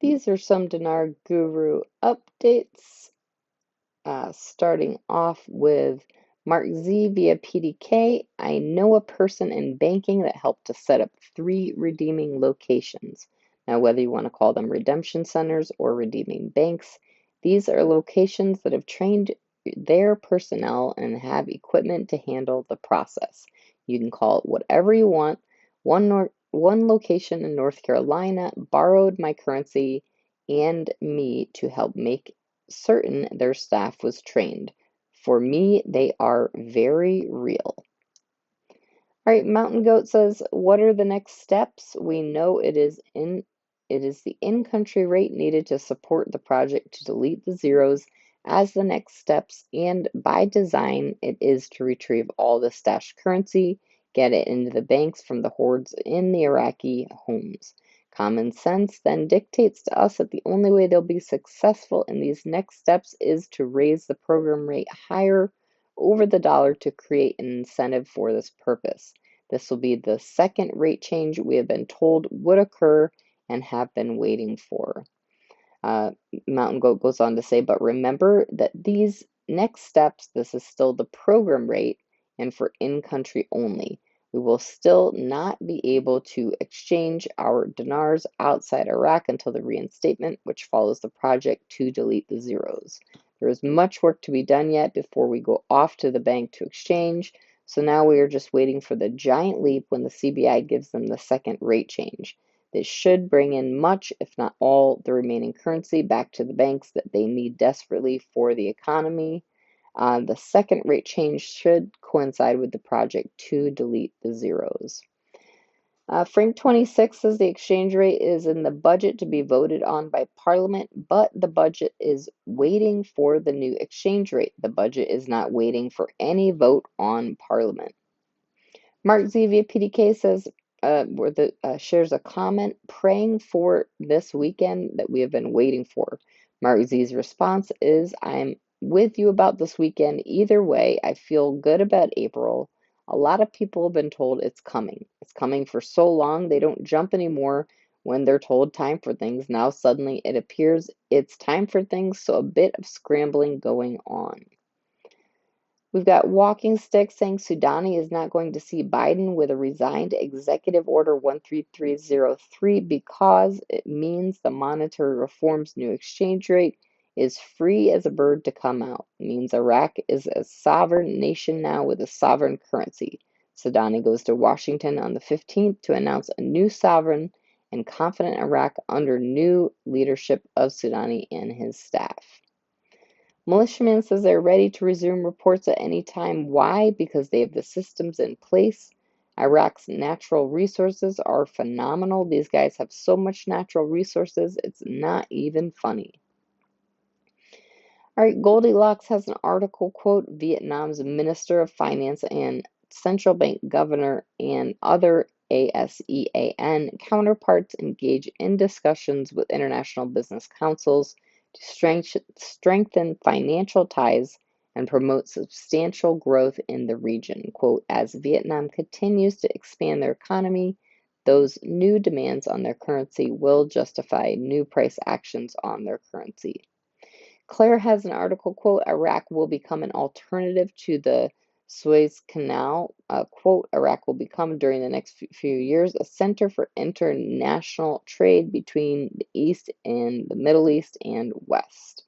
These are some Dinar Guru updates, starting off with Mark Z via PDK. I know a person in banking that helped to set up 3 redeeming locations. Now, whether you want to call them redemption centers or redeeming banks, these are locations that have trained their personnel and have equipment to handle the process. You can call it whatever you want. One location in North Carolina borrowed my currency and me to help make certain their staff was trained. For me, they are very real. All right, Mountain Goat says, what are the next steps? We know it is the in-country rate needed to support the project to delete the zeros as the next steps, and by design, it is to retrieve all the stashed currency, get it into the banks from the hordes in the Iraqi homes. Common sense then dictates to us that the only way they'll be successful in these next steps is to raise the program rate higher over the dollar to create an incentive for this purpose. This will be the second rate change we have been told would occur and have been waiting for. Mountain Goat goes on to say, but remember that these next steps, this is still the program rate and for in-country only. We will still not be able to exchange our dinars outside Iraq until the reinstatement, which follows the project to delete the zeros. There is much work to be done yet before we go off to the bank to exchange, so now we are just waiting for the giant leap when the CBI gives them the second rate change. This should bring in much, if not all, the remaining currency back to the banks that they need desperately for the economy. The second rate change should coincide with the project to delete the zeros. Frank26 says the exchange rate is in the budget to be voted on by Parliament, but the budget is waiting for the new exchange rate. The budget is not waiting for any vote on Parliament. Mark Z via PDK says, shares a comment praying for this weekend that we have been waiting for. Mark Z's response is, I'm with you about this weekend. Either way, I feel good about April. A lot of people have been told it's coming. It's coming for so long, they don't jump anymore when they're told time for things. Now suddenly it appears it's time for things, so a bit of scrambling going on. We've got Walking Stick saying Sudani is not going to see Biden with a resigned Executive Order 13303 because it means the monetary reform's new exchange rate is free as a bird to come out. It means Iraq is a sovereign nation now with a sovereign currency. Sudani goes to Washington on the 15th to announce a new sovereign and confident Iraq under new leadership of Sudani and his staff. Militiaman says they're ready to resume reports at any time. Why? Because they have the systems in place. Iraq's natural resources are phenomenal. These guys have so much natural resources, it's not even funny. All right, Goldilocks has an article, quote, Vietnam's Minister of Finance and Central Bank Governor and other ASEAN counterparts engage in discussions with international business councils to strengthen financial ties and promote substantial growth in the region. Quote, as Vietnam continues to expand their economy, those new demands on their currency will justify new price actions on their currency. Claire has an article, quote, Iraq will become an alternative to the Suez Canal, quote, Iraq will become during the next few years a center for international trade between the East and the Middle East and West.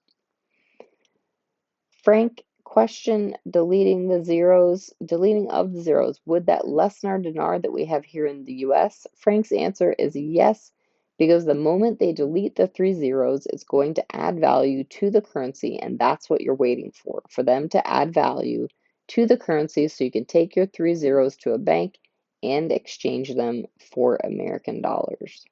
Frank, question, deleting of the zeros, would that lessen our dinar that we have here in the US? Frank's answer is yes, because the moment they delete the 3 zeros, it's going to add value to the currency, and that's what you're waiting for them to add value to the currency so you can take your 3 zeros to a bank and exchange them for American dollars.